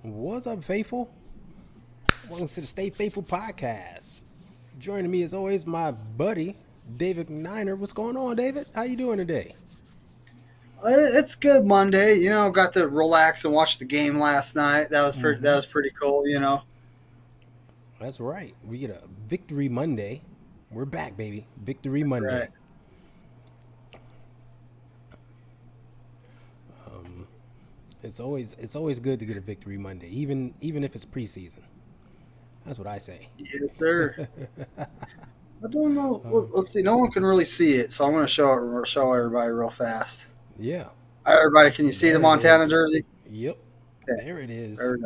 What's up, faithful? Welcome to the Stay Faithful podcast. Joining me as always, my buddy David Niner. What's going on, David? How you doing today? It's good Monday. Got to relax and watch the game last night. That was pretty. That Mm-hmm. was pretty cool. That's right. We get a Victory Monday. We're back, baby. Victory Monday. Right. Um, it's always good to get a Victory Monday, even if it's preseason. That's what I say. Yes, sir. I don't know. Um, Let's see. No one can really see it, so I'm going to show everybody real fast. yeah, Everybody, can you see the there it Montana is. jersey? Yep, Okay, there it there is.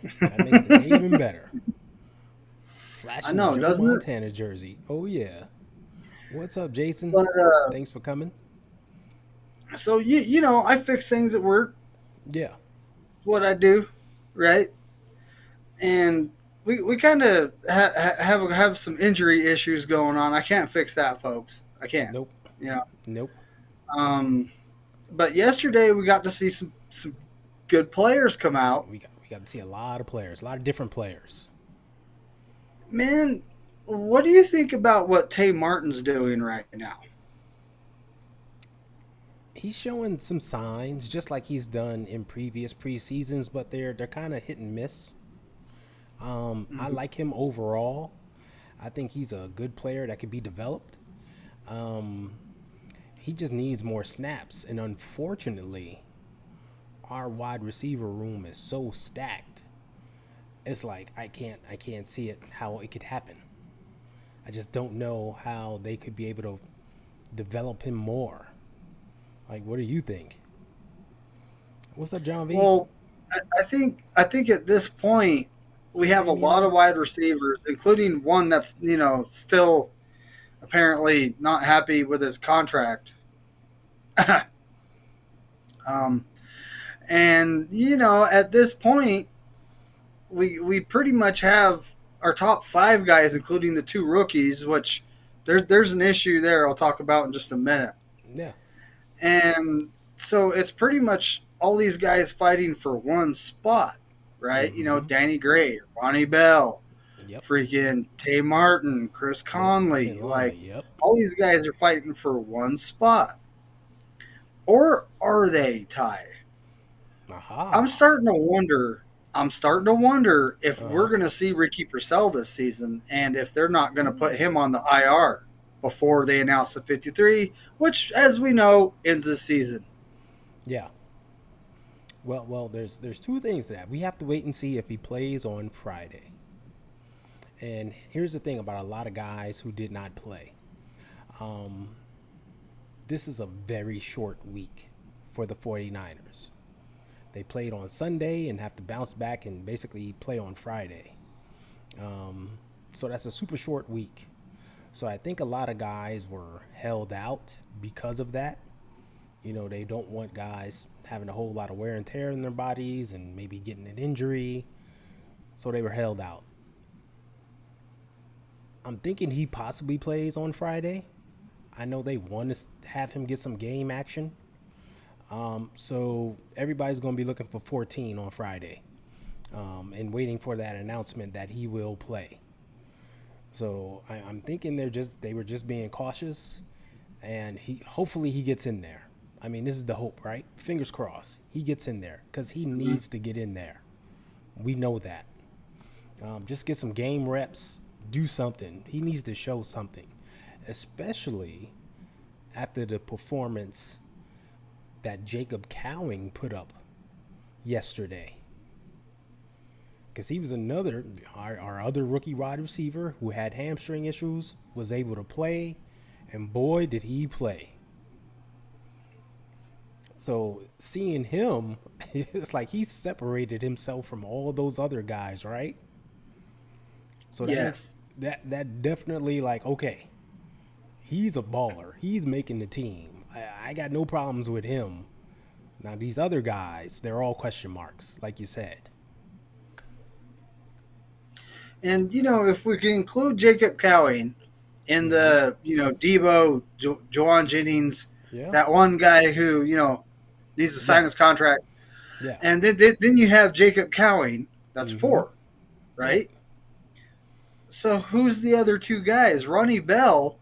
we That makes the go. day even better. I Flashing know, Joe doesn't it? Montana jersey. Oh yeah. What's up, Jason? But Thanks for coming. so you know, I fix things at work. Yeah. What I do, right? And we kind of have some injury issues going on. I can't fix that, folks. I can't. Nope. You know. Nope. Um, but yesterday we got to see some good players come out. We got to see a lot of players, a lot of different players. Man, what do you think about what Tay Martin's doing right now? He's showing some signs, just like he's done in previous preseasons, but they're kind of hit and miss. I Mhm. like him overall. I think he's a good player that could be developed. Um, he just needs more snaps, and unfortunately, our wide receiver room is so stacked. It's like I can't see it how it could happen. I just don't know how they could be able to develop him more. Like, what do you think? What's up, John V? Well, I think at this point we Can you have hear a me lot of now? wide receivers, including one that's still apparently not happy with his contract. um, and at this point we pretty much have our top five guys, including the two rookies, which there's an issue there I'll talk about in just a minute. Yeah. And so it's pretty much all these guys fighting for one spot, right? Mm-hmm. Danny Gray, Ronnie Bell, Yep. freaking Tay Martin, Chris Yep. Tay Conley, Longley. like Yep. all these guys are fighting for one spot. Or are they, Ty? I'm Aha. starting to wonder. I'm starting to wonder if Uh we're huh. going to see Ricky Purcell this season, and if they're not going to put him on the IR before they announce the 53, which, as we know, ends this season. Yeah. Well, there's two things to that. We have to wait and see if he plays on Friday. And here's the thing about a lot of guys who did not play. Um, this is a very short week for the 49ers. They played on Sunday and have to bounce back and basically play on Friday. Um, so that's a super short week. So I think a lot of guys were held out because of that. They don't want guys having a whole lot of wear and tear in their bodies and maybe getting an injury. So they were held out. I'm thinking he possibly plays on Friday. I know they want to have him get some game action. So everybody's going to be looking for 14 on Friday, and waiting for that announcement that he will play. So I'm thinking they were just being cautious, and hopefully he gets in there. I mean, this is the hope, right? Fingers crossed he gets in there because he Mhm. needs to get in there. We know that. Just get some game reps, do something. He needs to show something, especially after the performance that Jacob Cowing put up yesterday. Because he was our other rookie wide receiver who had hamstring issues, was able to play, and boy, did he play. So seeing him, it's like he separated himself from all those other guys, right? So that makes Yes. that definitely like, okay, he's a baller. He's making the team. I got no problems with him. Now these other guys, they're all question marks, like you said. And if we can include Jacob Cowing in Mm-hmm. the Debo, Jawan Jennings, Yeah. that one guy who needs to Yeah. sign his contract. Yeah. And then you have Jacob Cowing. That's Mm-hmm. 4, Right. right? So who's the other 2 guys? Ronnie Bell,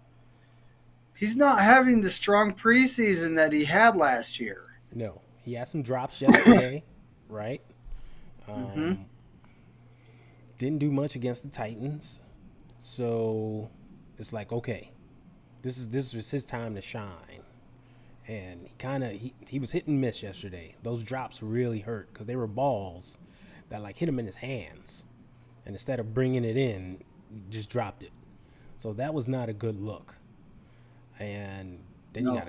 he's not having the strong preseason that he had last year. No, he had some drops yesterday, right? Mm-hmm. Um, didn't do much against the Titans, so it's like okay, this was his time to shine, and he was hit and miss yesterday. Those drops really hurt because they were balls that like hit him in his hands, and instead of bringing it in, he just dropped it. So that was not a good look. And then you got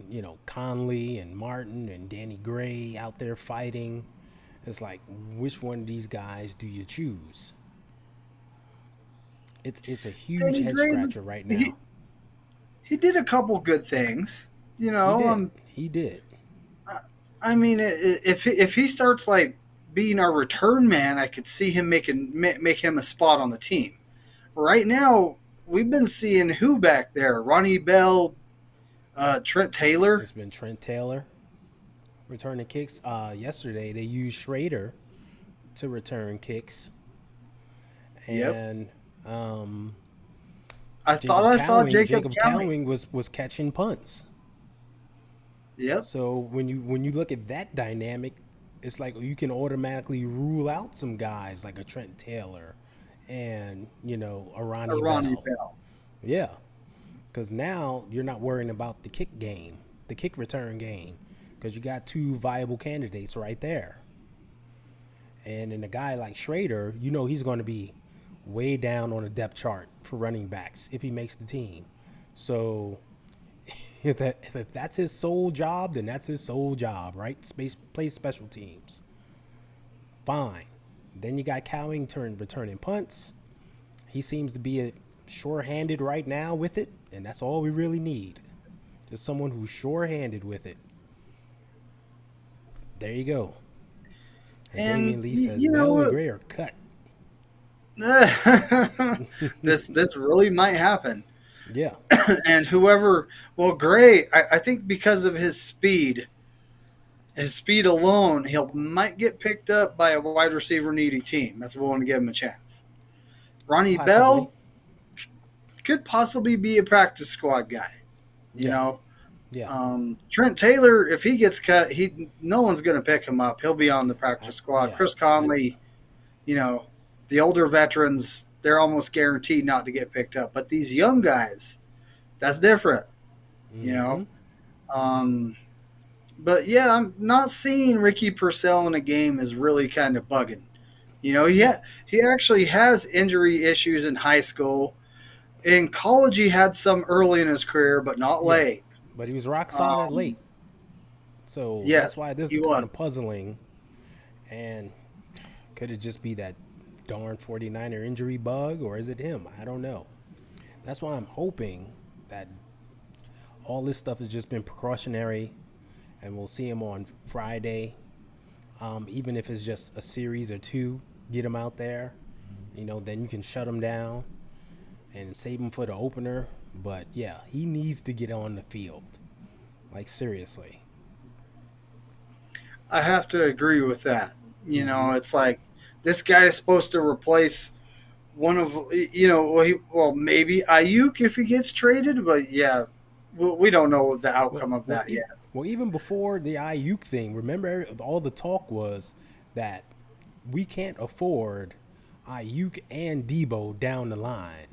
No. Conley and Martin and Danny Gray out there fighting. It's like which one of these guys do you choose? It's a huge Danny head Gray, scratcher right he, now. he did a couple good things. You He know, did. He did. I mean, if he starts like being our return man, I could see him make him a spot on the team. Right now, we've been seeing who back there? Ronnie Bell, Trent Taylor. It's been Trent Taylor returning kicks. Yesterday they used Schrader to return kicks, Yep. and I thought I saw Jacob Jacob Cowing. Cowing was catching punts. Yep. So when you look at that dynamic, it's like you can automatically rule out some guys like a Trent Taylor and a Ronnie Ronnie Bell. Bell. Yeah, because now you're not worrying about the kick game, the kick return game, because you got 2 viable candidates right there. And in a guy like Schrader, he's going to be way down on the depth chart for running backs if he makes the team. So if that's his sole job, then that's his sole job, right? Play special teams. Fine. Then you got Cowing returning punts. He seems to be sure-handed right now with it, and that's all we really need. Just someone who's sure-handed with it. There you go. And And Damian Lee says you know Bell and what? Gray are cut. This really might happen. Yeah. And whoever, well, Gray, I think because of his speed alone, he'll might get picked up by a wide receiver needy team that's willing to give him a chance. Ronnie Possibly. Bell could possibly be a practice squad guy. You Yeah. know, Yeah. Trent Taylor, if he gets cut, no one's going to pick him up. He'll be on the practice squad. Yeah. Chris Conley, the older veterans, they're almost guaranteed not to get picked up. But these young guys, that's different. You Mm-hmm. know. But yeah, I'm not seeing Ricky Purcell in a game is really kind of bugging. He actually has injury issues in high school. In college, he had some early in his career, but not Yeah. late. But he was rock solid late. So that's Yes, why this he is kind of was. puzzling. And could it just be that darn 49er injury bug, or is it him? I don't know. That's why I'm hoping that all this stuff has just been precautionary and we'll see him on Friday. Even if it's just a series or 2, get him out there. Then you can shut him down and save him for the opener. But yeah, he needs to get on the field. Like seriously. I have to agree with that. Mm-hmm. It's like this guy is supposed to replace one of maybe Ayuk if he gets traded, but yeah, we don't know the Well, outcome of well, that yet. well, even before the Ayuk thing, remember all the talk was that we can't afford Ayuk and Debo down the line.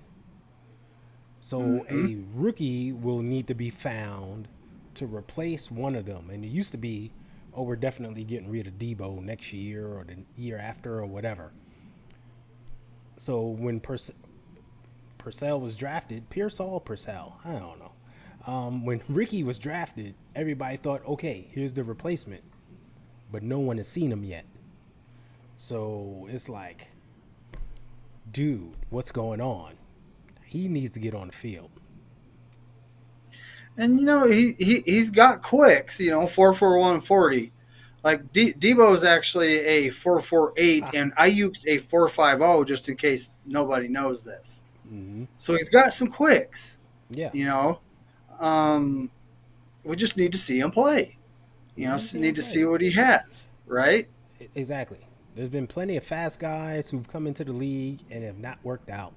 So Hmm. a rookie will need to be found to replace one of them. And it used to be, oh, we're definitely getting rid of Debo next year or the year after or whatever. So when Purcell was drafted, Pearsall Purcell, I don't know. When Ricky was drafted, everybody thought, okay, here's the replacement, but no one has seen him yet. So it's like, dude, what's going on? He needs to get on the field. And he's got quicks. 4.41 40. Like Debo's actually a 4.48, Ah, and Ayuk's a 4.50. Just in case nobody knows this, mm-hmm. so he's got some quicks. Yeah, You know, um, we just need to see him play. we need to see Need him to see play. what he has. right? Exactly. There's been plenty of fast guys who've come into the league and have not worked out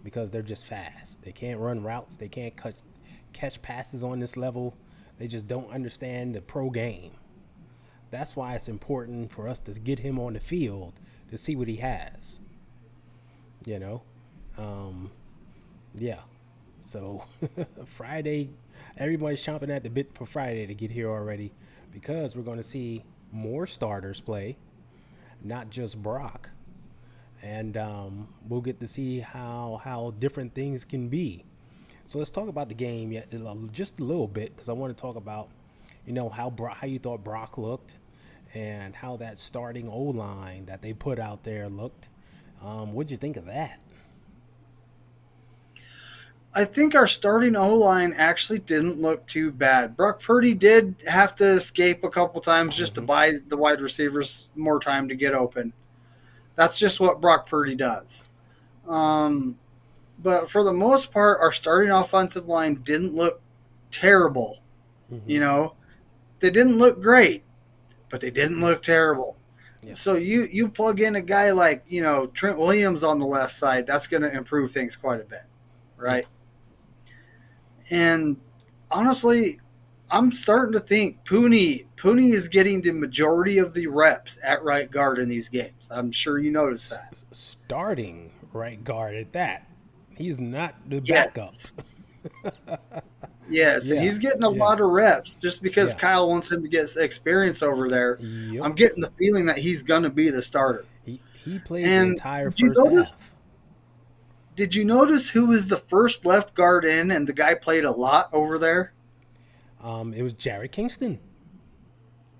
because they're just fast. They can't run routes. They can't catch passes on this level. They just don't understand the pro game. That's why it's important for us to get him on the field to see what he has. You know, um, yeah. So Friday, everybody's chomping at the bit for Friday to get here already because we're going to see more starters play, not just Brock, and we'll get to see how different things can be. So let's talk about the game just a little bit because I want to talk about how you thought Brock looked and how that starting O line that they put out there looked. What'd you think of that? I think our starting O line actually didn't look too bad. Brock Purdy did have to escape a couple times just to Mm-hmm. buy the wide receivers more time to get open. That's just what Brock Purdy does. Um, but for the most part, our starting offensive line didn't look terrible. Mm-hmm. You know, they didn't look great, but they didn't look terrible. Yeah. So you plug in a guy like Trent Williams on the left side, that's going to improve things quite a bit, Yeah. right? And honestly, I'm starting to think Pooney is getting the majority of the reps at right guard in these games. I'm sure you noticed that. Starting right guard at that. He is not the backup. Yes. Yes, and Yeah. he's getting a Yeah. lot of reps just because Yeah. Kyle wants him to get experience over there. Yep. I'm getting the feeling that he's going to be the starter. He played the And entire did you first notice? half. Did you notice who was the first left guard in, and the guy played a lot over there? It was Jared Kingston.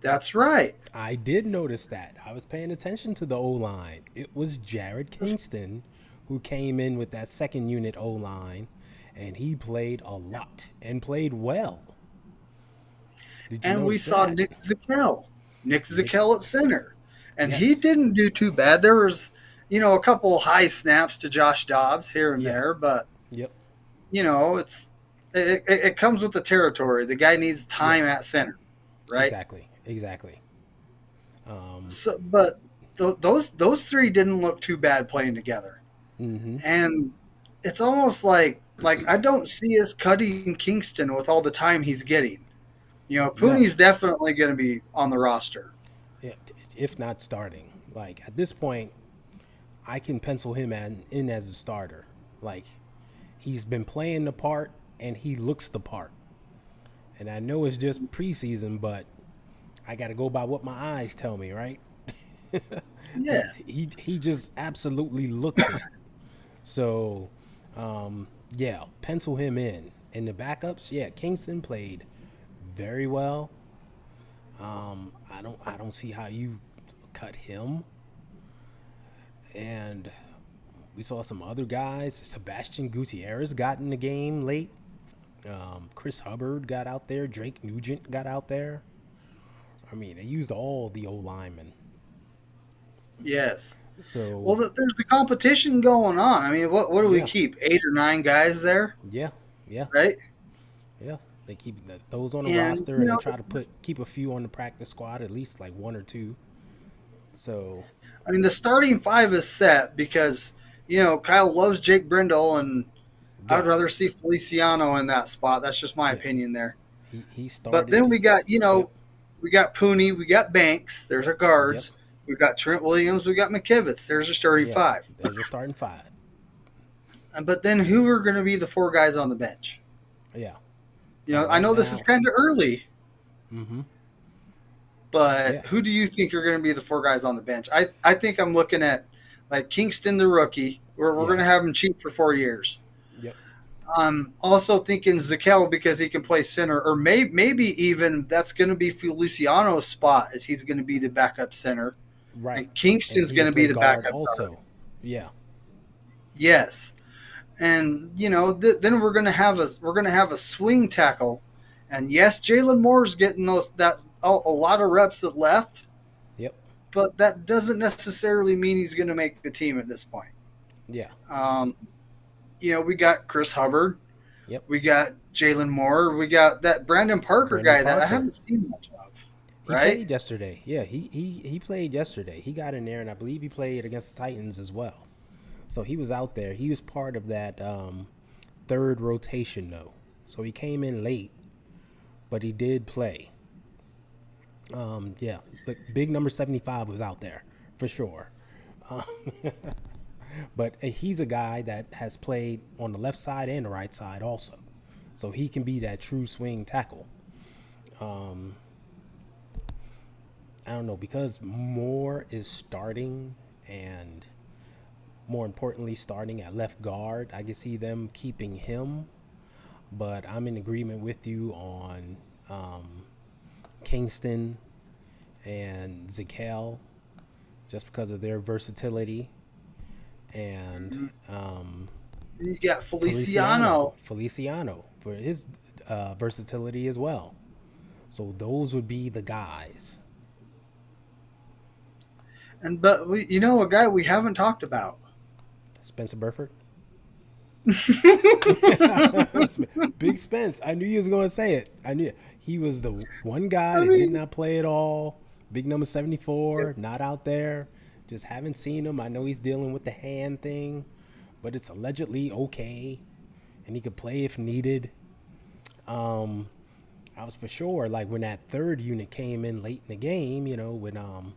That's right. I did notice that. I was paying attention to the O line. It was Jared Kingston who came in with that second unit O line, and he played a lot and played well. Did you And we notice saw that? Nick Nick, Zakel at center, and he yes. didn't do too bad. There was, a couple high snaps to Josh Dobbs here and Yeah. there, but Yep. it comes with the territory. The guy needs Yeah. time at center, right? Exactly. Exactly. Um, So, but those three didn't look too bad playing together, mm-hmm. and it's almost like I don't see us cutting Kingston with all the time he's getting. No. Pooney's definitely going to be on the roster. Yeah, if not starting. Like at this point, I can pencil him in as a starter. Like he's been playing the part and he looks the part. And I know it's just preseason, but I got to go by what my eyes tell me, right? Yeah. He just absolutely looks it. So, yeah, pencil him in. And the backups, yeah, Kingston played very well. I don't see how you cut him. And we saw some other guys. Sebastian Gutierrez got in the game late. Chris Hubbard got out there. Drake Nugent got out there. I mean, they used all the old linemen. Yes. Well, So there's the competition going on. I mean, what do we yeah, keep? 8 or 9 guys there, yeah, yeah, right? yeah. They keep those on the And roster, and they try to keep a few on the practice squad, at least like one or two. So I mean, the starting 5 is set because Kyle loves Jake Brindle, and yeah, I'd rather see Feliciano in that spot. That's just my yeah. opinion there. He But then started. we got Yep, we got Pooney, we got Banks. There's our yep, guards. We got Trent Williams, we got McKivitz. There's our starting yeah. 5. There's your starting five. But then who are going to be the 4 guys on the bench? Yeah. I Right know this is now. kind of early, Mm-hmm. but Yeah. who do you think are going to be the 4 guys on the bench? I think I'm looking at like Kingston, the rookie. We're Yeah. going to have him cheap for 4 years. Yep. I'm also thinking Zakel because he can play center, or maybe even that's going to be Feliciano's spot as he's going to be the backup center, Right. and And Kingston's he going can to be play the guard backup guard. also. Yeah. Yes, and then we're going to have a swing tackle, and yes, Jalen Moore's getting a lot of reps that left, Yep. but that doesn't necessarily mean he's going to make the team at this point. Yeah. Um, we got Chris Hubbard. Yep. We got Jalen Moore. We got that Brandon Parker Brandon guy that I Parker. haven't seen much of. He right? played yesterday. Yeah, he played yesterday. He got in there, and I believe he played against the Titans as well. So he was out there. He was part of that third rotation, though. So he came in late, but he did play. Yeah, the big number 75 was out there for sure. Um, but he's a guy that has played on the left side and the right side also. So he can be that true swing tackle. Um, I don't know, because Moore is starting, and more importantly, starting at left guard. I can see them keeping him, but I'm in agreement with you on Kingston and Zakel just because of their versatility, and You got Feliciano. Feliciano for his versatility as well. So those would be the guys. But a guy we haven't talked about. Spencer Burford. Big Spence. I knew you was going to say it. I knew it. He was the one guy that did not play at all. Big number 74, not out there. Just haven't seen him. I know he's dealing with the hand thing, but it's allegedly okay, and he could play if needed. I was for sure, like, when that third unit came in late in the game, when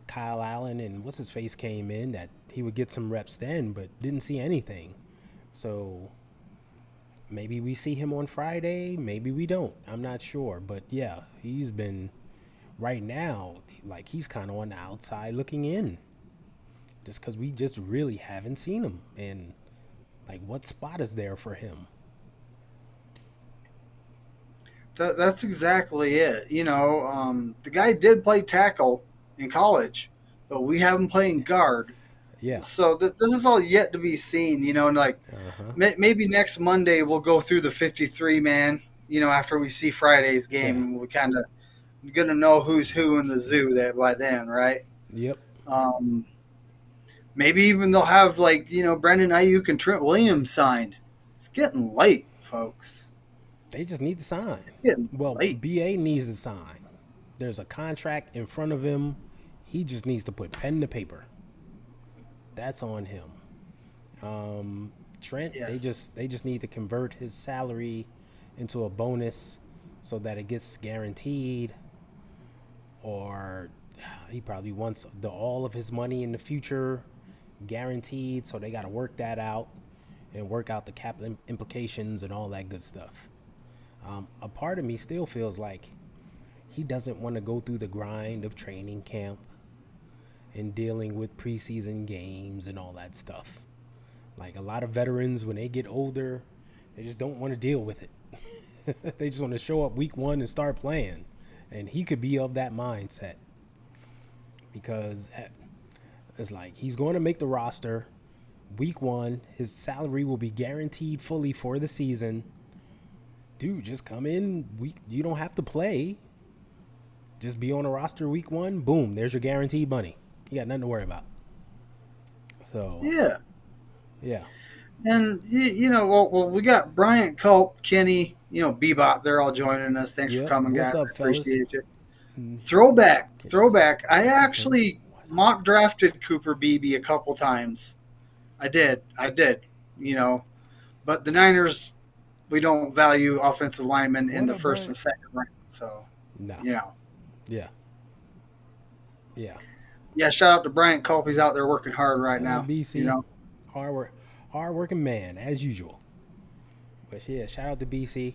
Kyle Allen and what's his face came in, that he would get some reps then, but didn't see anything. So maybe we see him on Friday, maybe we don't. I'm not sure, but yeah, he's been right now, like, he's kind of on the outside looking in, just because we just really haven't seen him. And like, what spot is there for him? That's exactly it. The guy did play tackle in college, but we have him playing guard. Yeah. So this is all yet to be seen. And like maybe next Monday we'll go through the 53 man. After we see Friday's game, we kind of gonna know who's who in the zoo there by then, right? Yep. Maybe even they'll have Brandon Ayuk and Trent Williams signed. It's getting late, folks. They just need to sign. Well, late. BA needs to sign. There's a contract in front of him. He just needs to put pen to paper. That's on him. Trent, Yes. they just need to convert his salary into a bonus so that it gets guaranteed, or he probably wants all of his money in the future guaranteed, so they got to work that out and work out the cap implications and all that good stuff. A part of me still feels like he doesn't want to go through the grind of training camp and dealing with preseason games and all that stuff. Like, a lot of veterans, when they get older, they just don't want to deal with it. They just want to show up week one and start playing. And he could be of that mindset, because it's like, he's going to make the roster week one. His salary will be guaranteed fully for the season. Dude, just come in. You don't have to play. Just be on a roster week one. Boom, there's your guaranteed money. You got nothing to worry about. So yeah. And well, we got Bryant, Culp, Kenny, Bebop. They're all joining us. Thanks for coming, What's guys. up, Appreciate you. Throwback. I actually mock drafted Cooper Beebe a couple times. I did. But the Niners, we don't value offensive linemen in the first and second round. So, no. Yeah. Yeah, shout out to Bryant Culp. He's out there working hard right now. BC, hard working man as usual. But yeah, shout out to BC.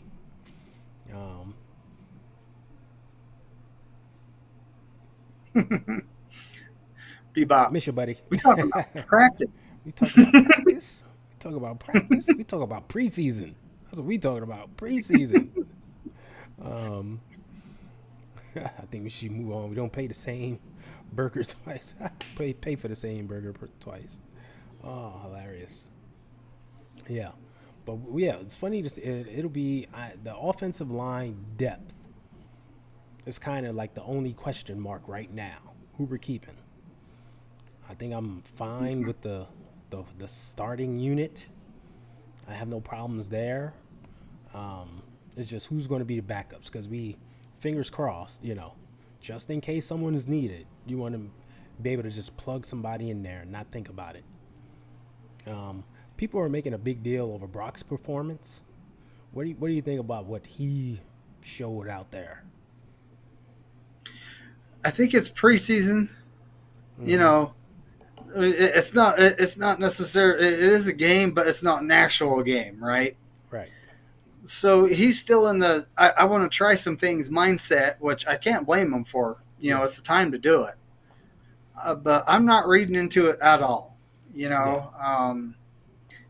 Bebop. Miss you, buddy. We talk about practice. We talk about practice. We talk about preseason. That's what we talking about. Preseason. I think we should move on. We don't pay the same burger twice. pay for the same burger twice. Oh, hilarious. Yeah. But yeah, it's funny to see. It'll be the offensive line depth is kind of like the only question mark right now. Who we're keeping. I think I'm fine with the starting unit. I have no problems there. It's just who's going to be the backups, because fingers crossed, just in case someone is needed. You want to be able to just plug somebody in there and not think about it. People are making a big deal over Brock's performance. What do you think about what he showed out there? I think it's preseason. Mm-hmm. You know, it's not necessarily, it is a game, but it's not an actual game, right? Right. So he's still in the I want to try some things mindset, which I can't blame him for. You know, it's the time to do it. But I'm not reading into it at all. You know,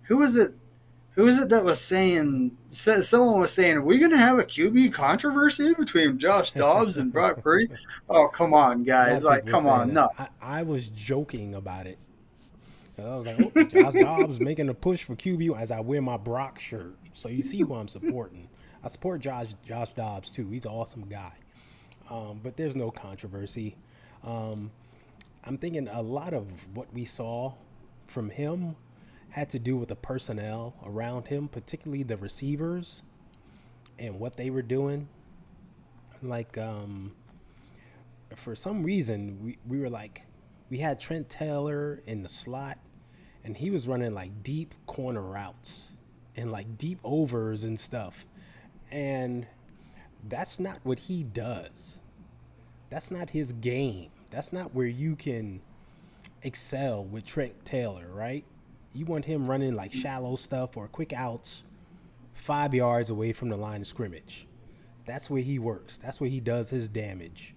who was it? Who was it that was saying? Someone was saying, "Are we going to have a QB controversy between Josh Dobbs and Brock Purdy?" Oh, come on, guys! Like, come on, no. I was joking about it. I was like, "Oh, Josh Dobbs making a push for QB" as I wear my Brock shirt. So you see who I'm supporting. I support Josh Dobbs too. He's an awesome guy. But there's no controversy. I'm thinking a lot of what we saw from him had to do with the personnel around him, particularly the receivers and what they were doing. Like, for some reason, we were like, we had Trent Taylor in the slot, and he was running like deep corner routes and like deep overs and stuff. And that's not what he does. That's not his game. That's not where you can excel with Trent Taylor, right? You want him running like shallow stuff or quick outs 5 yards away from the line of scrimmage. That's where he works. That's where he does his damage.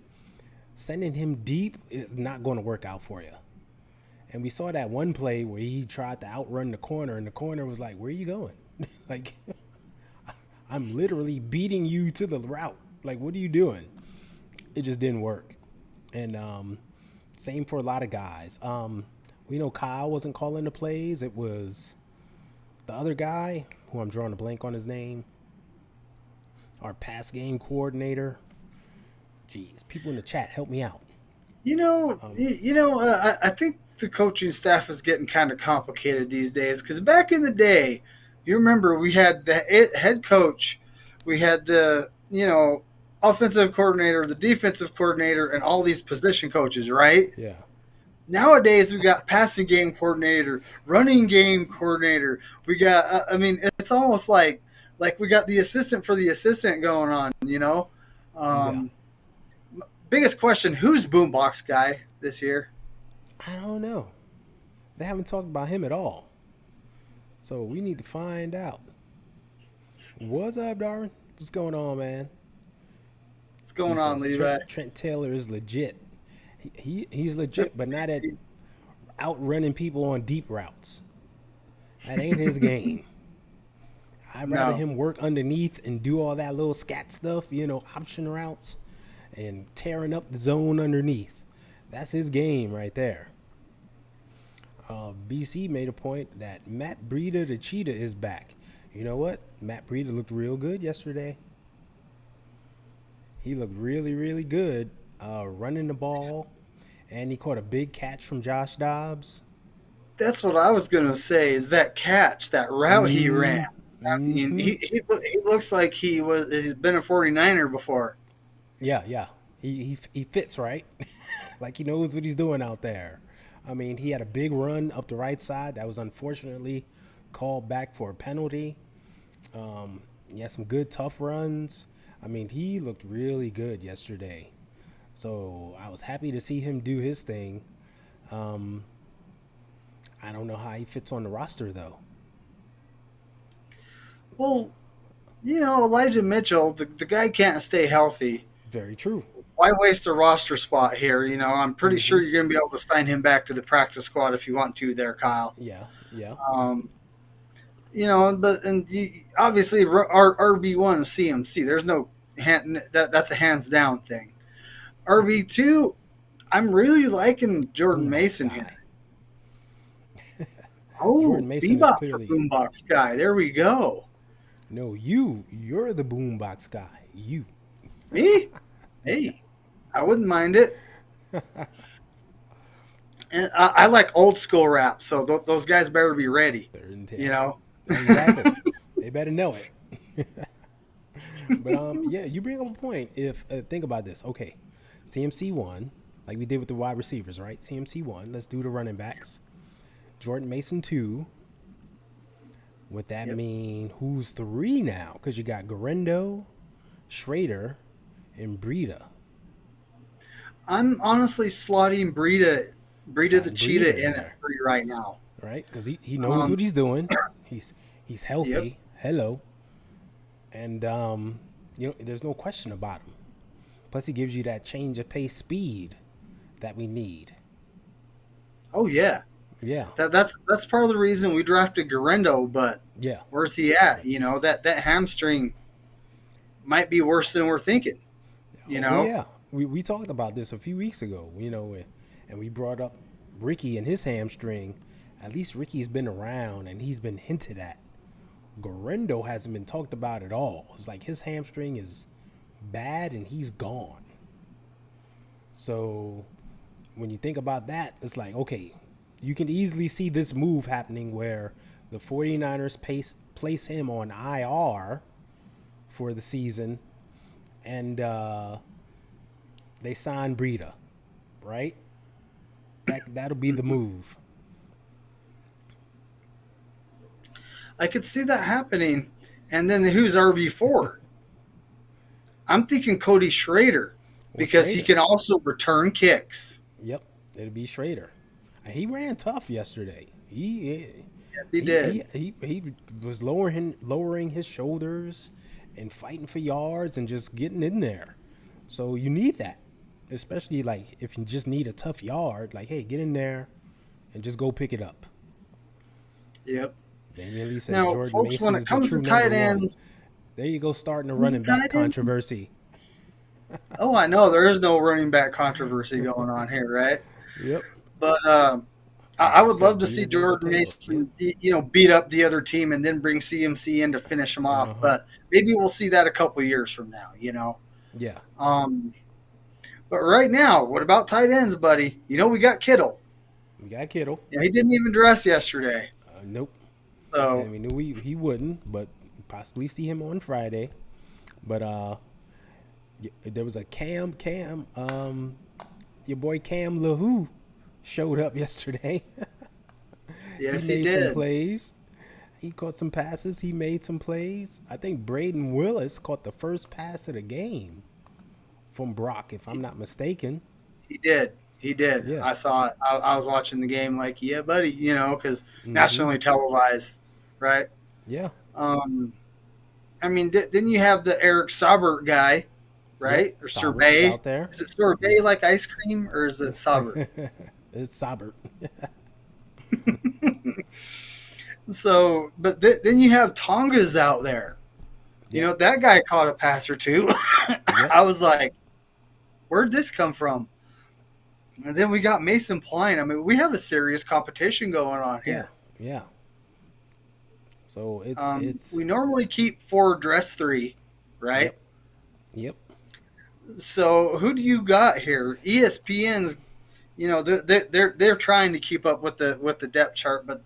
Sending him deep is not going to work out for you. And we saw that one play where he tried to outrun the corner, and the corner was like, "Where are you going?" Like, I'm literally beating you to the route. Like, what are you doing? It just didn't work. And same for a lot of guys. We know Kyle wasn't calling the plays. It was the other guy, who I'm drawing a blank on his name, our pass game coordinator. Jeez, people in the chat, help me out. I think the coaching staff is getting kind of complicated these days, because back in the day, you remember we had the head coach, we had the, offensive coordinator, the defensive coordinator, and all these position coaches, right? Yeah. Nowadays, we got passing game coordinator, running game coordinator. We got, it's almost like we got the assistant for the assistant going on, Biggest question, who's Boombox guy this year? I don't know. They haven't talked about him at all. So we need to find out. What's up, Darwin? What's going on, man? What's going on, Levi? Trent Taylor is legit. He's legit, but not at outrunning people on deep routes. That ain't his game. I'd rather him work underneath and do all that little scat stuff, option routes, and tearing up the zone underneath. That's his game right there. BC made a point that Matt Breida, the cheetah, is back. You know what? Matt Breida looked real good yesterday. He looked really, really good running the ball, and he caught a big catch from Josh Dobbs. That's what I was going to say, is that catch, that route he ran. I mean, he looks like he's been a 49er before. Yeah. He fits, right? Like he knows what he's doing out there. I mean, he had a big run up the right side that was unfortunately called back for a penalty. He had some good, tough runs. I mean, he looked really good yesterday. So I was happy to see him do his thing. I don't know how he fits on the roster, though. Well, Elijah Mitchell, the guy can't stay healthy. Very true. Why waste a roster spot here? I'm pretty sure you're going to be able to sign him back to the practice squad if you want to there, Kyle. Yeah. Obviously our RB1 is CMC. There's no that's a hands down thing. RB2, I'm really liking Jordan Mason here. Jordan Mason Bebop for Boombox guy. There we go. No, you're the Boombox guy. You. Me? Hey, I wouldn't mind it. And I like old school rap, so those guys better be ready. Exactly. They better know it. But you bring up a point. If think about this, okay, CMC 1, like we did with the wide receivers, right? CMC 1. Let's do the running backs. Jordan Mason 2. Would that Yep. mean who's 3 now? Because you got Garendo, Schrader, and Breida. I'm honestly slotting Breida the Sliding Breida Cheetah in in at there, 3 right now. right? Because he knows Um, what he's doing. He's yep. healthy. Hello. And there's no question about him. Plus, he gives you that change of pace speed that we need. Oh yeah. Yeah, That's part of the reason we drafted Garendo, but yeah. where's he at? That hamstring might be worse than we're thinking. You Oh know? yeah. We talked about this a few weeks ago. And we brought up Ricky and his hamstring. At least Ricky's been around and he's been hinted at. Garendo hasn't been talked about at all. It's like his hamstring is bad and he's gone. So when you think about that, it's like, okay, you can easily see this move happening where the 49ers place him on IR for the season and they sign Breida, right? That'll be the move. I could see that happening. And then who's RB4? I'm thinking Cody Schrader Or because he Schrader. can also return kicks. Yep, it'll be Schrader. And he ran tough yesterday. Yes, he did. He was lowering his shoulders and fighting for yards and just getting in there. So you need that, especially like if you just need a tough yard. Like, hey, get in there and just go pick it up. Yep. Damian Lee said Now, Jordan folks, Mason when is it the comes true to tight number one. ends, There you go, starting a who's running back tight end? controversy. Oh, I know there is no running back controversy going on here, right? Yep. But I would love to Said see Breida knows the Jordan playbook. Mason, beat up the other team and then bring CMC in to finish him off. Uh-huh. But maybe we'll see that a couple years from now. Yeah. But right now, what about tight ends, buddy? We got Kittle. We got Kittle. He didn't even dress yesterday. Nope. So And we knew he wouldn't, but possibly see him on Friday. But there was a Cam, your boy Cam LaHoo showed up yesterday. yes, he he made some did. plays. He caught some passes. He made some plays. I think Braden Willis caught the first pass of the game from Brock, if I'm not mistaken. He did. He did. Yeah. I saw it. I was watching the game like, yeah, buddy, because Mm-hmm. nationally televised, right? Yeah. I mean, didn't you have the Eric Saubert guy, right? Yep. Or Saubert's sorbet? out there. Is it sorbet like ice cream, or is it Saubert? It's Saubert. So, but then you have Tonga's out there. That guy caught a pass or two. I was like, where'd this come from? And then we got Mason Pline. I mean, we have a serious competition going on here. Yeah. So it's we normally keep 4, dress 3, right? Yep. So who do you got here? ESPN's, they're trying to keep up with the depth chart, but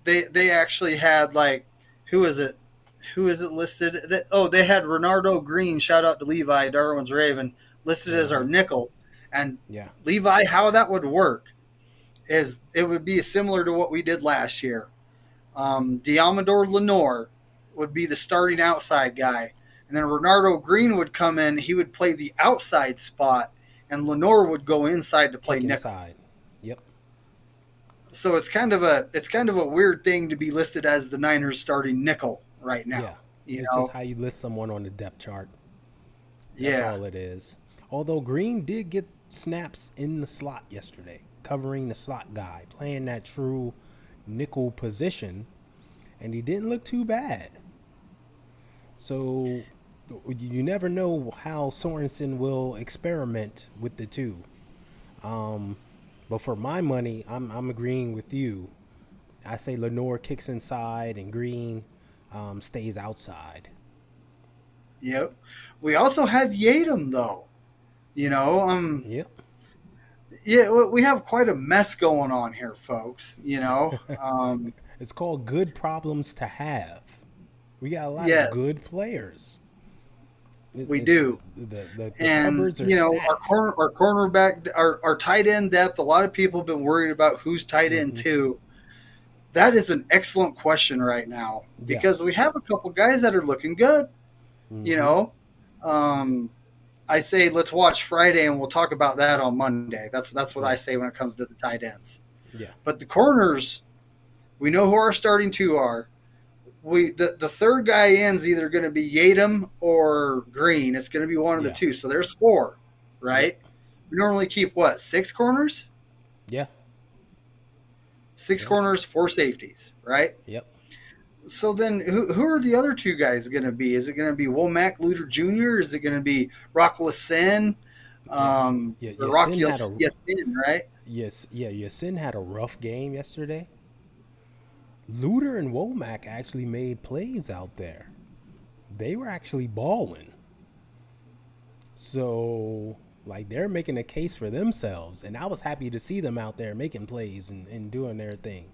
they actually had like, who is it listed? They had Renardo Green. Shout out to Levi, Darwin's Raven, listed as our nickel. And Yeah. Levi, how that would work is it would be similar to what we did last year. Diamador Lenore would be the starting outside guy. And then Renardo Green would come in. He would play the outside spot, and Lenore would go inside to play nickel. Inside. Yep. So it's kind of a weird thing to be listed as the Niners starting nickel right now. Yeah. It's just how you list someone on the depth chart. That's all it is. Although Green did get snaps in the slot yesterday, covering the slot guy, playing that true nickel position, and he didn't look too bad. So you never know how Sorensen will experiment with the two. But for my money, I'm agreeing with you. I say Lenore kicks inside and Green stays outside. Yep. We also have Yadam though. Yep. Yeah, we have quite a mess going on here, folks. It's called good problems to have. We got a lot Yes. of good players. We do. The And cupboards are stacked. our cornerback, our tight end depth. A lot of people have been worried about who's tight end Hmm. too. That is an excellent question right now Yeah. because we have a couple guys that are looking good. You Hmm. know, um, I say let's watch Friday and we'll talk about that on Monday. That's what I Right. say when it comes to the tight ends. Yeah. But the corners, we know who our starting two are. The third guy in is either going to be Yadam or Green. It's going to be one of the Yeah. two. So there's four, Yep. right? We normally keep what, six corners? Yeah. Six Yeah. corners, four safeties, right? Yep. So then who are the other two guys going to be? Is it going to be Womack Luter Jr.? Is it going to be Rock Sin? Yeah. Yeah. Or Rock Yasin had a Yasin, right? yes. Yeah. Yasin had a rough game yesterday. Luter and Womack actually made plays out there. They were actually balling. So, like, they're making a case for themselves. And I was happy to see them out there making plays and doing their thing.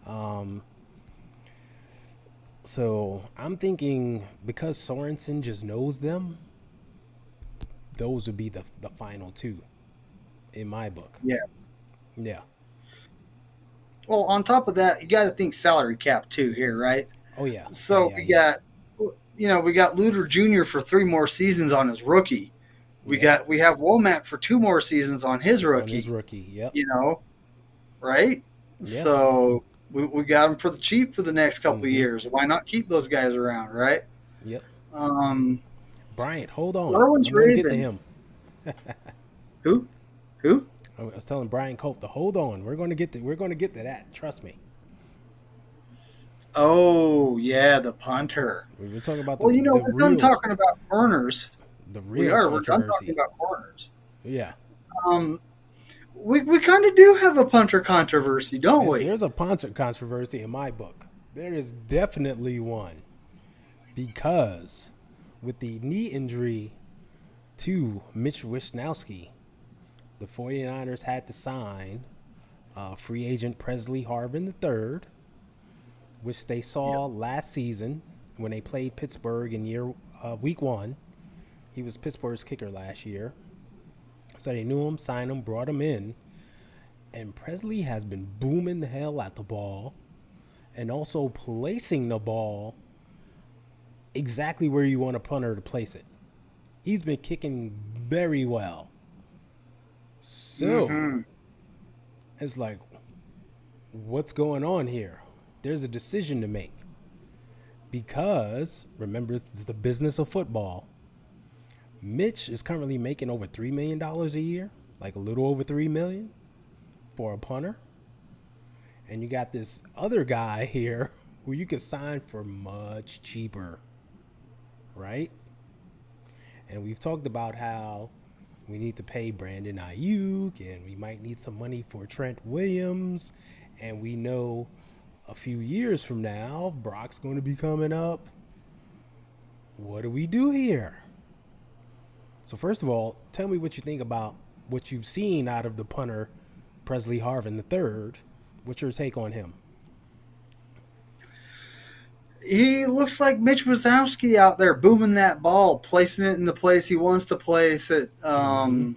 Um, so, I'm thinking because Sorensen just knows them, those would be the final two in my book. Yes. Yeah. Well, on top of that, you got to think salary cap too here, right? Oh, yeah. Yeah. So Yeah. Yeah. we got Luter Jr. for 3 more seasons on his rookie. Yep. We have Womack for 2 more seasons on his On his rookie. rookie. Yep. You know, right? Yeah. So we got him for the cheap for the next couple of Mm-hmm. years. Why not keep those guys around, right? Yep. Um, Bryant, hold on. Darwin's I'm going to get to Raven. him. Who? Who? I was telling Brian Cope to hold on. We're going to get to that. Trust me. Oh yeah, the punter. We're talking about Well, the we're done real talking about corners. the We real are. We're done talking controversy. about corners. Yeah. Um, we kind of do have a punter controversy, don't we? There's a Punter controversy in my book. There is definitely one because with the knee injury to Mitch Wishnowsky, the 49ers had to sign free agent Pressley Harvin III, which they saw last season when they played Pittsburgh in week 1. He was Pittsburgh's kicker last year. So they knew him, signed him, brought him in. And Pressley has been booming the hell at the ball and also placing the ball exactly where you want a punter to place it. He's been kicking very well. So it's like, what's going on here? There's a decision to make. Because, remember, it's the business of football. Mitch is currently making over $3 million a year, like a little over $3 million for a punter. And you got this other guy here who you could sign for much cheaper, right? And we've talked about how we need to pay Brandon Ayuk and we might need some money for Trent Williams. And we know a few years from now, Brock's going to be coming up. What do we do here? So first of all, tell me what you think about what you've seen out of the punter, Pressley Harvin III. What's your take on him? He looks like Mitch Wazowski out there booming that ball, placing it in the place he wants to place it. And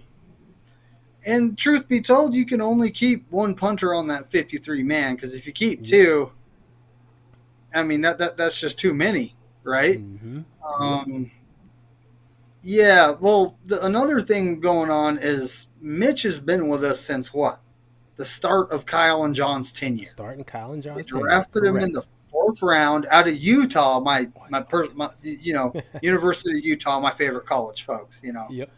truth be told, you can only keep one punter on that 53 man because if you keep two, I mean that's just too many, right? Mm-hmm. Yeah. Well, another thing going on is Mitch has been with us since what? The start of Kyle and John's tenure. Starting Kyle and They John's tenure. drafted him in the 4th round out of Utah. My Yep. University of Utah, my favorite college, folks. Yep.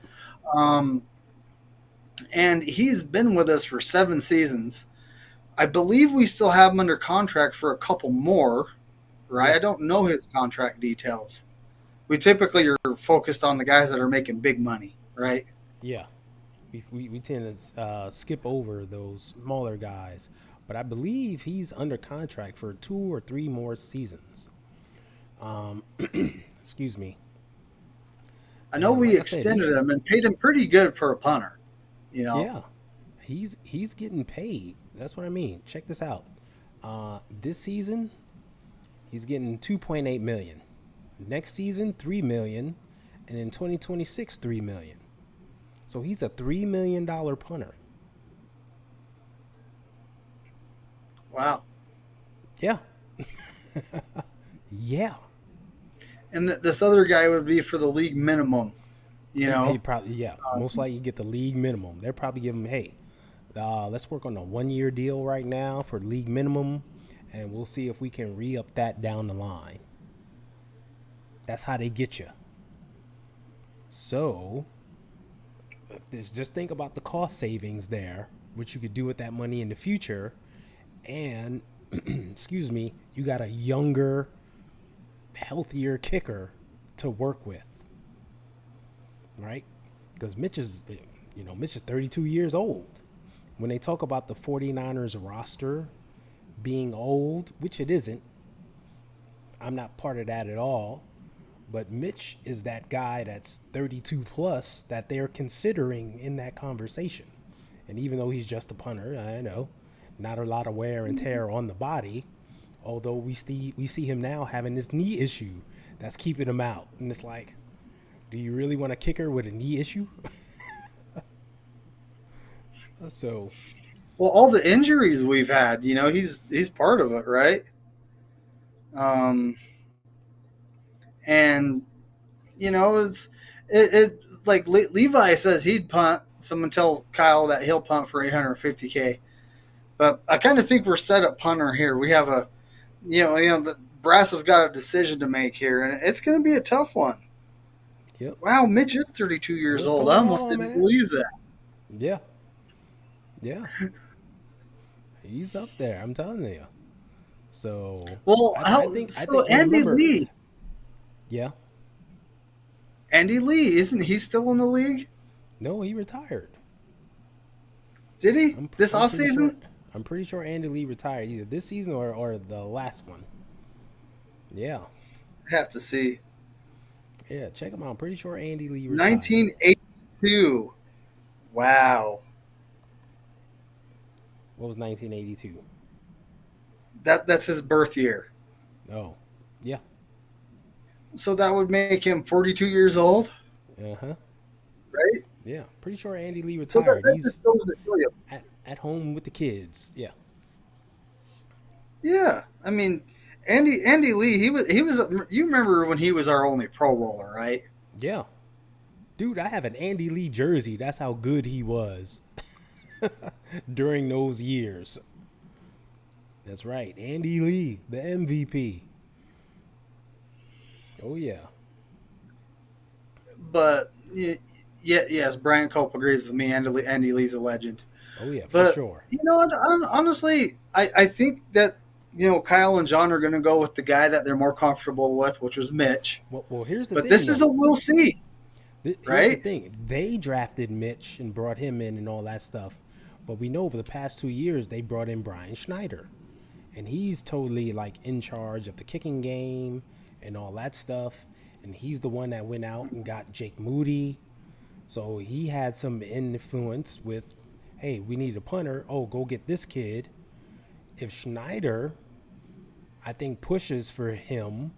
And he's been with us for 7 seasons. I believe we still have him under contract for a couple more, right? Yeah. I don't know his contract details. We typically are focused on the guys that are making big money, right? Yeah. We tend to skip over those smaller guys. But I believe he's under contract for 2 or 3 more seasons. Excuse me. I know we extended him and paid him pretty good for a punter. Yeah. He's getting paid. That's what I mean. Check this out. This season, he's getting $2.8 million. Next season, $3 million. and in 2026, $3 million. So he's a $3 million punter. Wow. Yeah. Yeah. And this other guy would be for the league minimum, you He know? probably, yeah, most likely get the league minimum. They're probably giving him, hey, let's work on a 1 year deal right now for league minimum, and we'll see if we can re-up that down the line. That's how they get you. So, just think about the cost savings there, which you could do with that money in the future, and excuse me, you got a younger, healthier kicker to work with, right? Because Mitch is 32 years old. When they talk about the 49ers roster being old, which it isn't, I'm not part of that at all. But Mitch is that guy that's 32 plus that they're considering in that conversation. And even though he's just a punter, I know, not a lot of wear and tear on the body. Although we see him now having this knee issue that's keeping him out. And it's like, do you really want a kicker with a knee issue? So, Well, all the injuries we've had, he's part of it, right? And it like Levi says he'd punt. Someone tell Kyle that he'll punt for $850K. But I kind of think we're set at punter here. We have the Brass has got a decision to make here, and it's going to be a tough one. yep. Wow, Mitch is 32 years What's old. I going almost on, didn't man? believe that. Yeah. Yeah. He's up there, I'm telling you. So, Well, I think Andy remember, Lee, yeah. isn't he still in the league? No, he retired. Did he this I'm pretty sure, offseason? I'm pretty sure Andy Lee retired either this season or the last one. Yeah. Have to see. Yeah, check him out. I'm pretty sure Andy Lee retired. 1982. Wow. What was 1982? That's his birth year. Oh, yeah. So that would make him 42 years old, Uh-huh. right? Yeah, pretty sure Andy Lee So retired. that He's just goes to show you. at home with the kids. Yeah. Yeah, I mean, Andy Lee, he was. You remember when he was our only Pro Bowler, right? Yeah. Dude, I have an Andy Lee jersey. That's how good he was during those years. That's right. Andy Lee, the MVP. Oh, yeah. But yes, Brian Culp agrees with me. Andy Lee's a legend. Oh, yeah, for But sure. honestly, I think that Kyle and John are going to go with the guy that they're more comfortable with, which was Mitch. Well, here's the But thing. this is a we'll see. Here's right? the thing. They drafted Mitch and brought him in and all that stuff. But we know over the past 2 years, they brought in Brian Schneider. And he's totally like in charge of the kicking game and all that stuff. And he's the one that went out and got Jake Moody. So he had some influence with, hey, we need a punter. Oh, go get this kid. If Schneider, I think, pushes for him,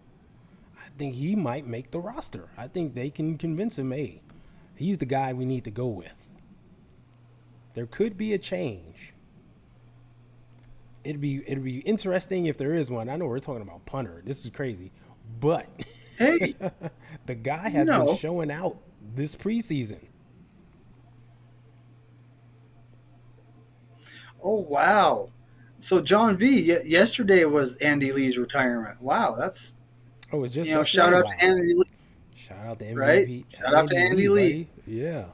I think he might make the roster. I think they can convince him, hey, he's the guy we need to go with. There could be a change. It'd be interesting if there is one. I know we're talking about punter. This is crazy. But Hey, the guy has been showing out this preseason. oh wow! So John V. Yesterday was Andy Lee's retirement. Wow, that's Oh, it's just shout out wow. to Andy Lee. Shout out to MVP. Right? Shout out to Andy Lee. Buddy. Yeah.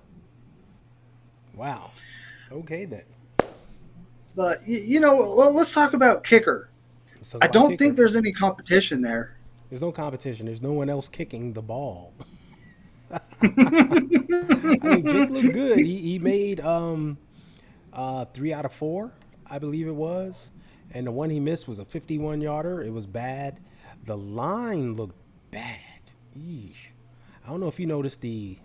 Wow. Okay then. But let's talk about kicker. I don't think there's any competition there. There's no competition. There's no one else kicking the ball. I mean, Jake looked good. He made 3 out of 4, I believe it was, and the one he missed was a 51-yarder. It was bad. The line looked bad. Yeesh. I don't know if you noticed the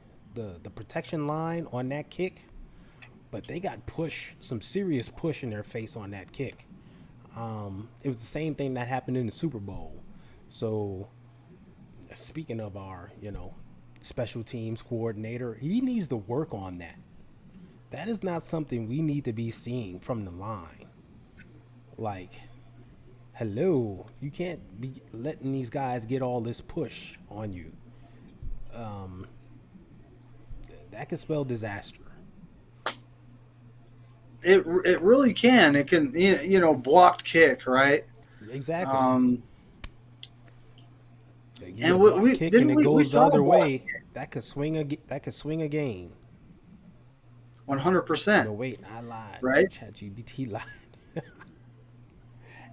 protection line on that kick, but they got some serious push in their face on that kick. It was the same thing that happened in the Super Bowl. So, speaking of our, special teams coordinator. He needs to work on that. That is not something we need to be seeing from the line. Like, hello, you can't be letting these guys get all this push on you. That could spell disaster. It really can. It can, blocked kick, right? Exactly. And we kick didn't and it we goes the saw other the block way. That could swing a game. 100%. No, wait, I lied. Right? ChatGPT lied.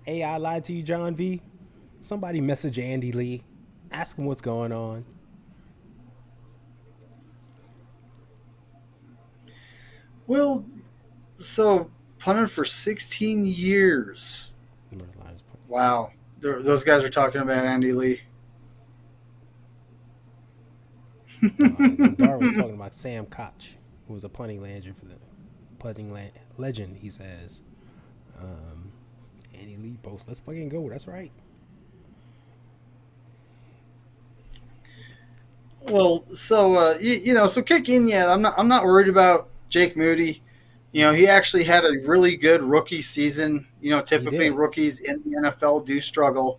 AI lied to you, John V. Somebody message Andy Lee. Ask him what's going on. Well, so punted for 16 years. Wow. Those guys are talking about Andy Lee. Darwin's talking about Sam Koch, who was a punting legend for the legend. He says, Andy Lee posts, let's fucking go. That's right. Well, so so kicking, yeah, I'm not worried about Jake Moody. He actually had a really good rookie season. Typically rookies in the NFL do struggle,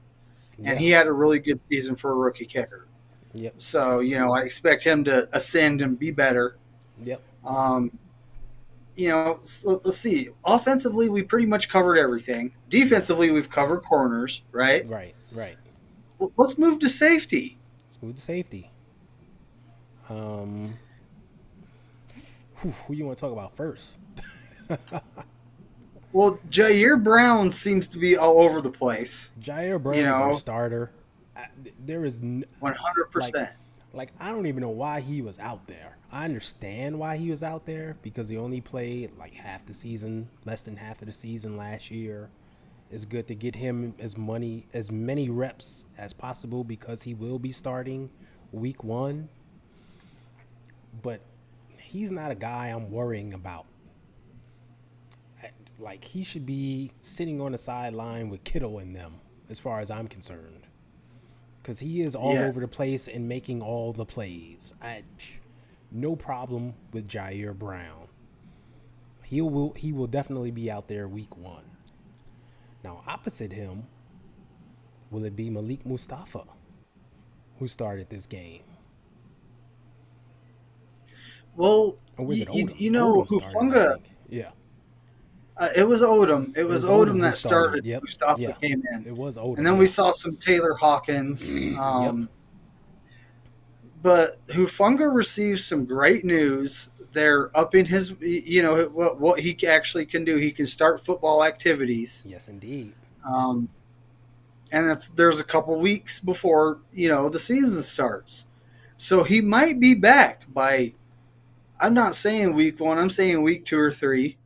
and he had a really good season for a rookie kicker. Yep. So, I expect him to ascend and be better. Yep. Let's see. Offensively, we pretty much covered everything. Defensively, we've covered corners, right? Right. Well, let's move to safety. Who you want to talk about first? Well, Jair Brown seems to be all over the place. Jair Brown is our starter. There is 100%. Like, I don't even know why he was out there. I understand why he was out there because he only played like half the season, less than half of the season last year. It's good to get him as many reps as possible because he will be starting week 1. But he's not a guy I'm worrying about. Like, he should be sitting on the sideline with Kittle in them, as far as I'm concerned. Because he is all over the place and making all the plays. No problem with Jair Brown. He will definitely be out there week 1. Now, opposite him, will it be Malik Mustafa, who started this game? Well, Odom Hufunga. Yeah. It was Odom. It was Odom that started. Yep. Mustafa came in. It was Odom. And then we saw some Taylor Hawkins. But Hufunga received some great news. They're upping his, what he actually can do. He can start football activities. Yes, indeed. And there's a couple weeks before, the season starts. So he might be back by, I'm not saying week 1, I'm saying week 2 or 3.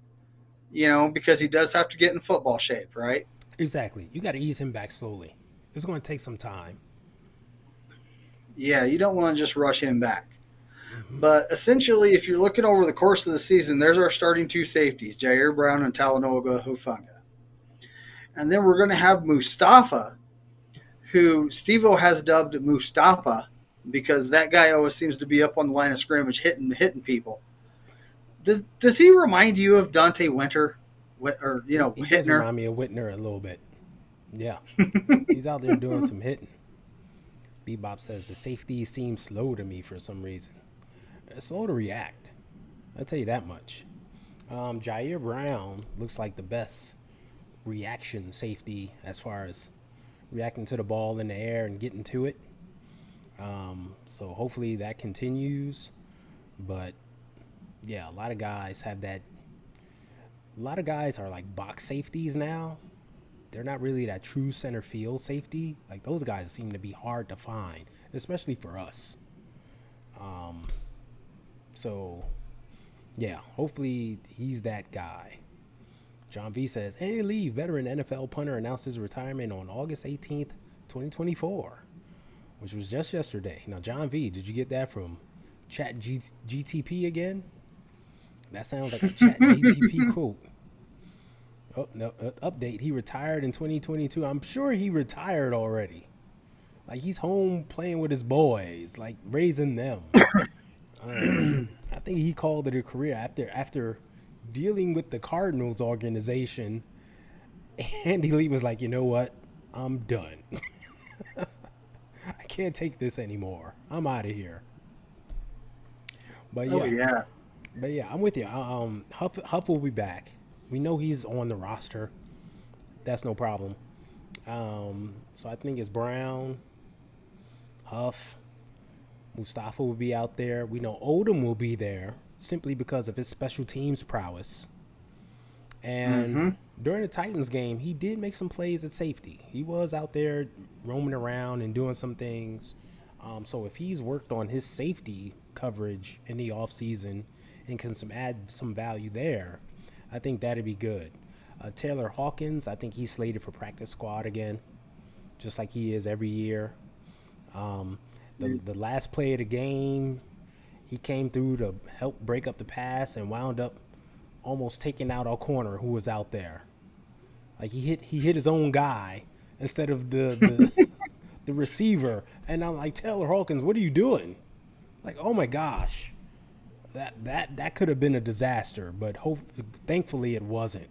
Because he does have to get in football shape, right? Exactly. You got to ease him back slowly. It's going to take some time. Yeah, you don't want to just rush him back. Mm-hmm. But essentially, if you're looking over the course of the season, there's our starting 2 safeties, Jair Brown and Talanoa Hufanga. And then we're going to have Mustafa, who Steve-O has dubbed Mustafa because that guy always seems to be up on the line of scrimmage hitting people. Does he remind you of Dante Winter, or He Hittner? does remind me of Whitner a little bit. Yeah, he's out there doing some hitting. Bebop says the safety seems slow to me for some reason. It's slow to react. I'll tell you that much. Jair Brown looks like the best reaction safety as far as reacting to the ball in the air and getting to it. So hopefully that continues, but. Yeah, a lot of guys have that. A lot of guys are like box safeties now. They're not really that true center field safety. Like, those guys seem to be hard to find, especially for us. So, yeah, hopefully he's that guy. John V says, Andy Lee, veteran NFL punter, announced his retirement on August 18th, 2024, which was just yesterday. Now, John V, did you get that from GTP again? That sounds like a Chat GTP quote. Oh, no, update. He retired in 2022. I'm sure he retired already. Like he's home playing with his boys, like raising them. I think he called it a career after dealing with the Cardinals organization. Andy Lee was like, you know what? I'm done. I can't take this anymore. I'm out of here. But Oh yeah, yeah. I'm with you. Huff will be back. We know he's on the roster. That's no problem. So I think it's Brown, Huff, Mustafa will be out there. We know Odom will be there simply because of his special teams prowess. And Mm-hmm. during the Titans game, he did make some plays at safety. He was out there roaming around and doing some things. So if he's worked on his safety coverage in the offseason and can add some value there, I think that'd be good. Taylor Hawkins, I think he's slated for practice squad again, just like he is every year. The last play of the game, he came through to help break up the pass and wound up almost taking out our corner who was out there. Like he hit his own guy instead of the receiver. And I'm like, Taylor Hawkins, what are you doing? Like, oh my gosh. That could have been a disaster, but thankfully it wasn't.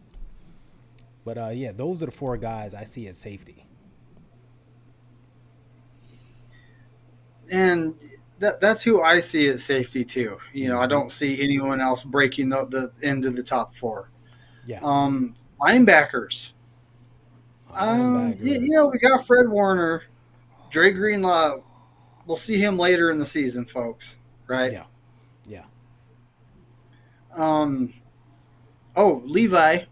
But yeah, those are the four guys I see at safety. And that's who I see at safety too. I don't see anyone else breaking the into the top four. Yeah. Linebackers. Linebackers. We got Fred Warner, Dre Greenlaw. We'll see him later in the season, folks. Right? Yeah. Yeah. Levi.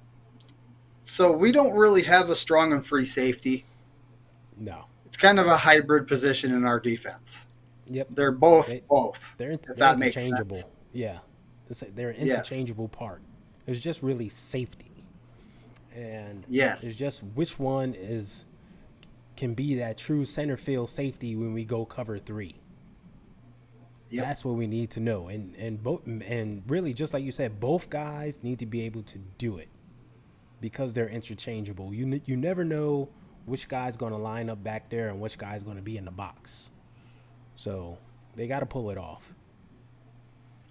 So we don't really have a strong and free safety. No. It's kind of a hybrid position in our defense. Yep. They're both. They're if that makes interchangeable. sense. Yeah. They're an interchangeable part. It's just really safety. And yes, it's just which one can be that true center field safety when we go cover 3. Yep. That's what we need to know. And really, just like you said, both guys need to be able to do it because they're interchangeable. You never know which guy's going to line up back there and which guy's going to be in the box. So they got to pull it off.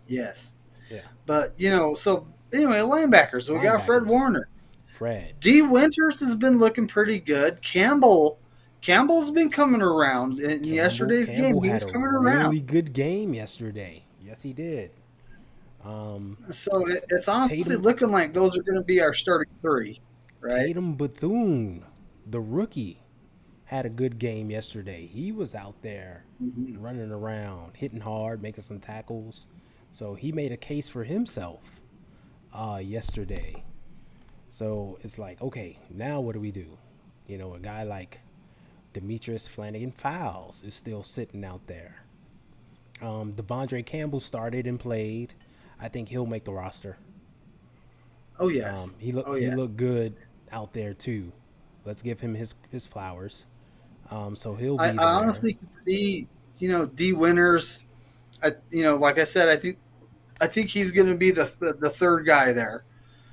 Yes. Yeah. But, so anyway, linebackers. We got Fred Warner. D. Winters has been looking pretty good. Campbell's been coming around. In yesterday's game, he was coming around. Really good game yesterday. Yes, he did. So it's honestly looking like those are going to be our starting 3, right? Tatum Bethune, the rookie, had a good game yesterday. He was out there running around, hitting hard, making some tackles. So he made a case for himself yesterday. So it's like, okay, now what do we do? A guy like Demetrius Flanagan-Fowles is still sitting out there. Devondre Campbell started and played. I think he'll make the roster. Oh, yes. He looked good out there, too. Let's give him his flowers. So he'll be there. I honestly could see, D. Winters. Like I said, I think he's going to be the third guy there.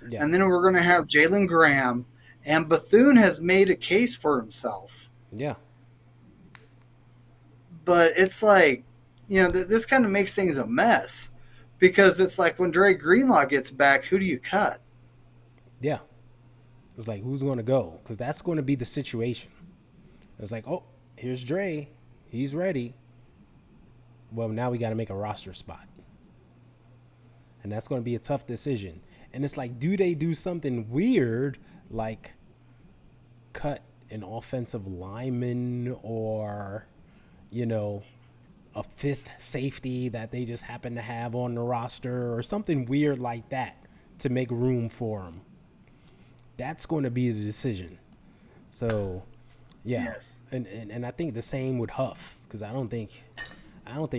Yeah. And then we're going to have Jalen Graham. And Bethune has made a case for himself. Yeah. But it's like, this kind of makes things a mess. Because it's like when Dre Greenlaw gets back, who do you cut? Yeah. It's like, who's going to go? Because that's going to be the situation. It's like, oh, here's Dre. He's ready. Well, now we got to make a roster spot. And that's going to be a tough decision. And it's like, do they do something weird like cut an offensive lineman or, a fifth safety that they just happen to have on the roster or something weird like that to make room for him? That's going to be the decision. So, yeah. Yes. And I think the same with Huff because I don't think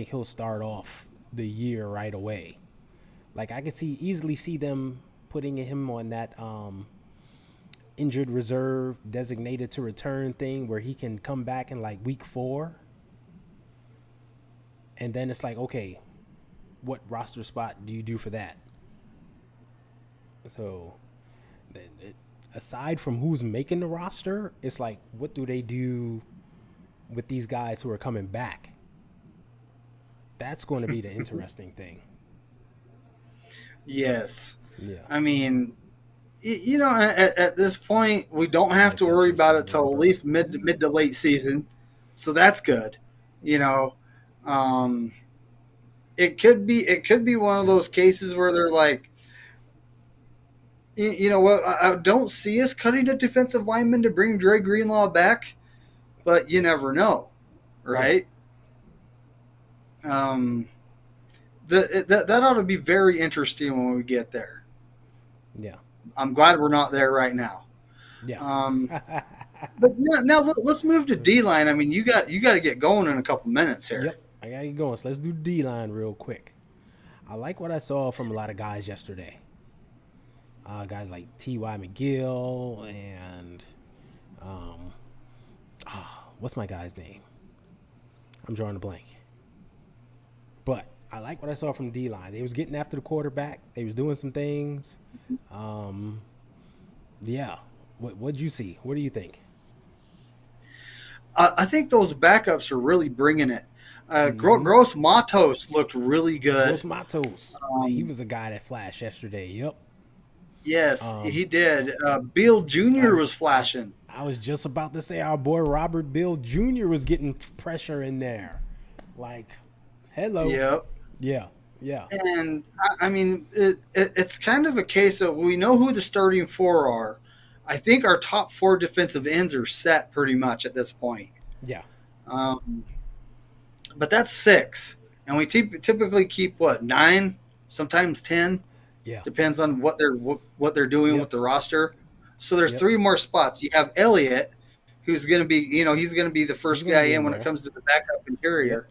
he'll start off the year right away. Like I could easily see them putting him on that injured reserve, designated to return thing where he can come back in like week 4. And then it's like, okay, what roster spot do you do for that? So aside from who's making the roster, it's like, what do they do with these guys who are coming back. That's going to be the interesting thing. Yes. Yeah. I mean, at this point, we don't have Mike to worry Evans about from it till at Denver. least mid to late season, so that's good. You know, um, it could be one of those cases where they're like, you know what? I don't see us cutting a defensive lineman to bring Dre Greenlaw back, but you never know, Yeah. right? Um, that ought to be very interesting when we get there. Yeah. I'm glad we're not there right now. Yeah. Um, but now let's move to D line. I mean, you got to get going in a couple minutes here. Yep. I got to get going. So let's do D line real quick. I like what I saw from a lot of guys yesterday. Guys like T.Y. McGill and um, what's my guy's name? I'm drawing a blank. But I like what I saw from D line. They was getting after the quarterback. They was doing some things. Yeah. What'd you see? What do you think? I think those backups are really bringing it. Mm-hmm. Gross Matos looked really good. Gross Matos. He was a guy that flashed yesterday. Yep. Yes, Um, he did. Bill I, Jr. was flashing. I was just about to say our boy Robert Bill Jr. was getting pressure in there. Like, hello. Yep. Yeah. Yeah. And I mean, it's kind of a case of we know who the starting four are. I think our top four defensive ends are set pretty much at this point. Yeah. Um, but that's six, and we typically keep what 9, sometimes 10, Yeah. depends on what they're doing with Yep. the roster. So there's Yep. 3 more spots. You have Elliott, who's going to be, he's going to be the He's first gonna guy be in in when it there. comes to the backup Yep. interior.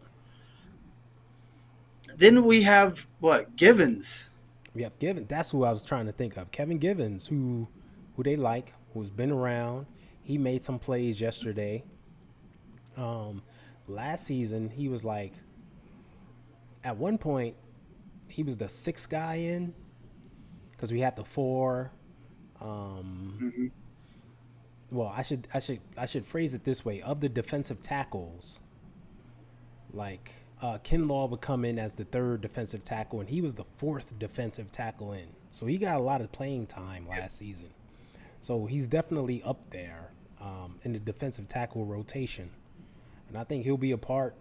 Then we have Givens. Yep. Given that's who I was trying to think of. Kevin Givens, who they like, who's been around. He made some plays yesterday. Um, Last season he was like at one point he was the sixth guy in because we had the four. Um, Mm-hmm. well, I should phrase it this way: of the defensive tackles, like Kinlaw would come in as the third defensive tackle, and he was the fourth defensive tackle in. So he got a lot of playing time last season. So he's definitely up there in the defensive tackle rotation, and I think he'll be a part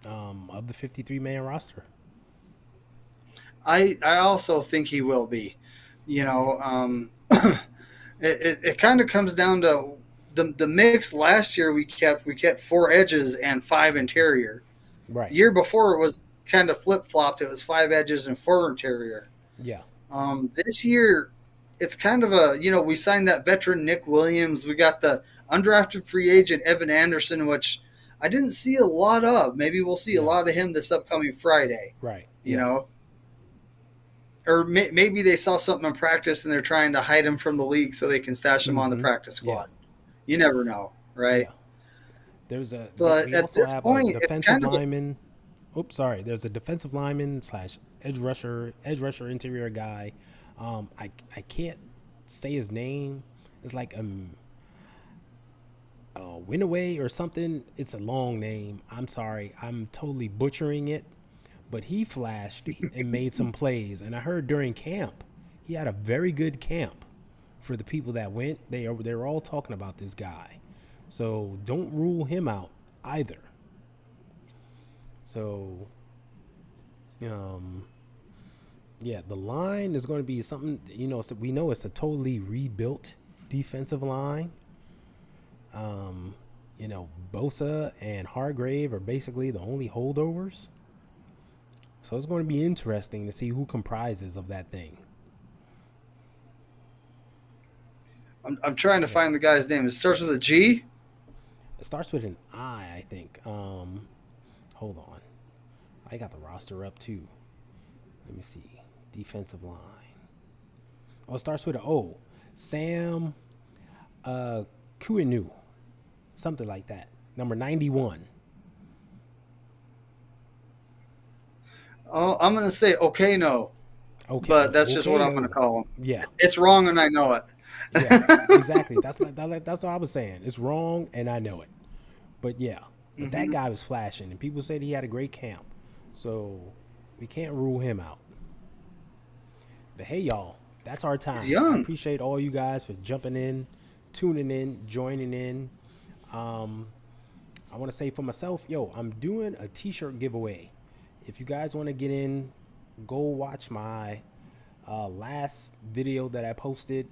of the 53-man roster. I also think he will be. It kind of comes down to the mix. Last year we kept 4 edges and 5 interior. The Right. year before it was kind of flip flopped. It was 5 edges and 4 interior. Yeah. This year it's kind of we signed that veteran Nick Williams. We got the undrafted free agent Evan Anderson, which I didn't see a lot of. Maybe we'll see a No. lot of him this upcoming Friday. Right. You Yeah. know, or maybe they saw something in practice and they're trying to hide him from the league so they can stash him on the Mm-hmm. practice Yeah. squad. You never know, right? Yeah. But We at also this have a point, it's defensive kind of lineman. Oops, sorry. There's a defensive lineman slash edge rusher interior guy. I can't say his name. It's like Winaway or something. It's a long name. I'm sorry. I'm totally butchering it. But he flashed and made some plays. And I heard during camp, he had a very good camp for the people that went. They were all talking about this guy. So don't rule him out either. So, yeah, the line is going to be something, so we know it's a totally rebuilt defensive line. Bosa and Hargrave are basically the only holdovers. So it's going to be interesting to see who comprises of that thing. I'm trying to Yeah. find the guy's name. It starts with a G. It starts with an I think. Hold on. I got the roster up too. Let me see. Defensive line. Oh, it starts with an O. Sam Kuinu. Something like that. Number 91. Oh, I'm going to say okay, no, Okay. but that's just Okay, what I'm going to no. call him. Yeah. It's wrong, and I know it. Yeah. Exactly. That's what I was saying. It's wrong and I know it. But yeah, but that guy was flashing, and people said he had a great camp. So we can't rule him out. But hey, y'all, that's our He's time. I young. appreciate all you guys for jumping in, tuning in, joining in. Um, I want to say for myself, yo, I'm doing a T-shirt giveaway. If you guys want to get in, go watch my last video that I posted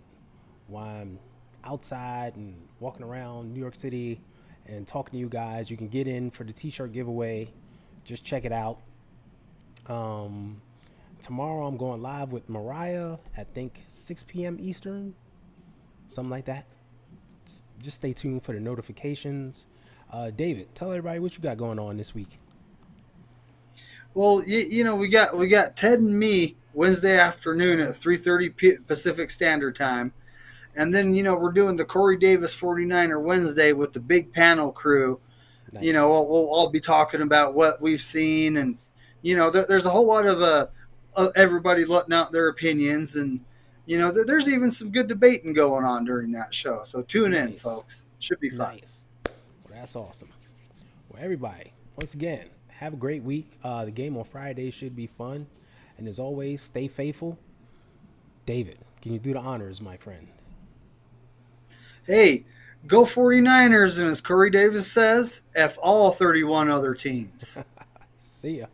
while I'm outside and walking around New York City and talking to you guys. You can get in for the T-shirt giveaway. Just check it out. Um, Tomorrow I'm going live with Mariah at, I think, 6 p.m. Eastern, something like that. Just stay tuned for the notifications. David, tell everybody what you got going on this week. Well, we got Ted and me Wednesday afternoon at 3:30 Pacific Standard Time. And then, we're doing the Corey Davis 49er Wednesday with the big panel crew. Nice. We'll all be talking about what we've seen. And, there's a whole lot of everybody letting out their opinions. And, there's even some good debating going on during that show. So tune in, Nice. folks. Should be fun. Nice. Well, that's awesome. Well, everybody, once again, have a great week. The game on Friday should be fun. And as always, stay faithful. David, can you do the honors, my friend? Hey, go 49ers. And as Corey Davis says, F all 31 other teams. See ya.